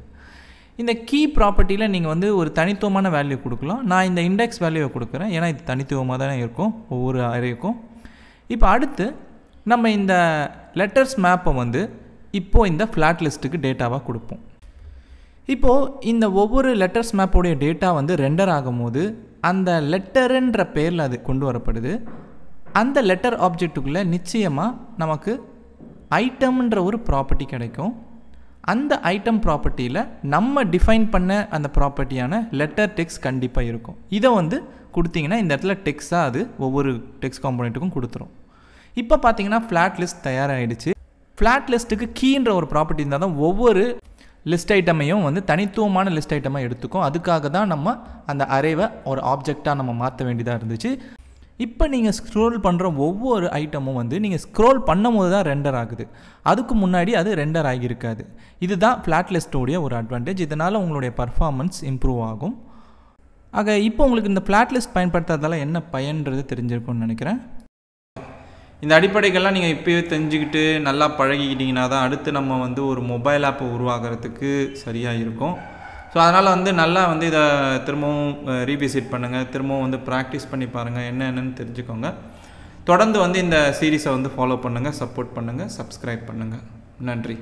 S1: இந்த கீ ப்ராப்பர்ட்டியில் நீங்கள் வந்து ஒரு தனித்துவமான வேல்யூ கொடுக்கலாம். நான் இந்த இண்டெக்ஸ் வேல்யூவை கொடுக்குறேன், ஏன்னா இது தனித்துவமாக தானே இருக்கும் ஒவ்வொரு அரேக்கும். இப்போ அடுத்து நம்ம இந்த லெட்டர்ஸ் மேப்பை வந்து இப்போது இந்த ஃப்ளாட் லிஸ்ட்டுக்கு டேட்டாவாக கொடுப்போம். இப்போது இந்த ஒவ்வொரு லெட்டர்ஸ் மேப்போடைய டேட்டா வந்து ரெண்டர் ஆகும்போது அந்த லெட்டருன்ற பேரில் அது கொண்டு வரப்படுது. அந்த லெட்டர் ஆப்ஜெக்ட்டுக்குள்ளே நிச்சயமாக நமக்கு ஐட்டம்ன்ற ஒரு ப்ராப்பர்ட்டி கிடைக்கும். அந்த ஐட்டம் ப்ராப்பர்ட்டியில் நம்ம டிஃபைன் பண்ண அந்த ப்ராப்பர்ட்டியான லெட்டர் டெக்ஸ்ட் கண்டிப்பாக இருக்கும். இதை வந்து கொடுத்தீங்கன்னா இந்த இடத்துல டெக்ஸ்ட்டாக அது ஒவ்வொரு டெக்ஸ்ட் காம்போனெண்ட்டுக்கும் கொடுத்துரும். இப்போ பார்த்தீங்கன்னா ஃப்ளாட் லிஸ்ட் தயாராகிடுச்சு. ஃப்ளாட் லிஸ்ட்டுக்கு கீன்ற ஒரு ப்ராப்பர்ட்டி இருந்தால் தான் ஒவ்வொரு லிஸ்ட் ஐட்டமையும் வந்து தனித்துவமான லிஸ்ட் ஐட்டமாக எடுத்துக்கும். அதுக்காக தான் நம்ம அந்த அரேவை ஒரு ஆப்ஜெக்டாக நம்ம மாற்ற வேண்டியதாக இருந்துச்சு. இப்போ நீங்கள் ஸ்க்ரோல் பண்ணுற ஒவ்வொரு ஐட்டமும் வந்து நீங்கள் ஸ்க்ரோல் பண்ணும் போது தான் ரெண்டர் ஆகுது, அதுக்கு முன்னாடி அது ரெண்டர் ஆகியிருக்காது. இதுதான் ஃப்ளாட் லிஸ்ட்டோடைய ஒரு அட்வான்டேஜ். இதனால் உங்களுடைய பர்ஃபார்மன்ஸ் இம்ப்ரூவ் ஆகும். ஆக இப்போ உங்களுக்கு இந்த ஃப்ளாட் லிஸ்ட் பயன்படுத்துறதால என்ன பயன்றது தெரிஞ்சிருக்கும்னு நினைக்கிறேன். இந்த அடிப்படைகள்லாம் நீங்கள் இப்போயே தெரிஞ்சுக்கிட்டு நல்லா பழகிக்கிட்டிங்கன்னா தான் அடுத்து நம்ம வந்து ஒரு மொபைல் ஆப்பை உருவாக்குறதுக்கு சரியாக இருக்கும். ஸோ அதனால் வந்து நல்லா வந்து இதை திரும்பவும் ரீவிசிட் பண்ணுங்கள், திரும்பவும் வந்து ப்ராக்டிஸ் பண்ணி பாருங்கள், என்னென்னு தெரிஞ்சுக்கோங்க. தொடர்ந்து வந்து இந்த சீரீஸை வந்து ஃபாலோ பண்ணுங்கள், சப்போர்ட் பண்ணுங்கள், சப்ஸ்கிரைப் பண்ணுங்கள். நன்றி.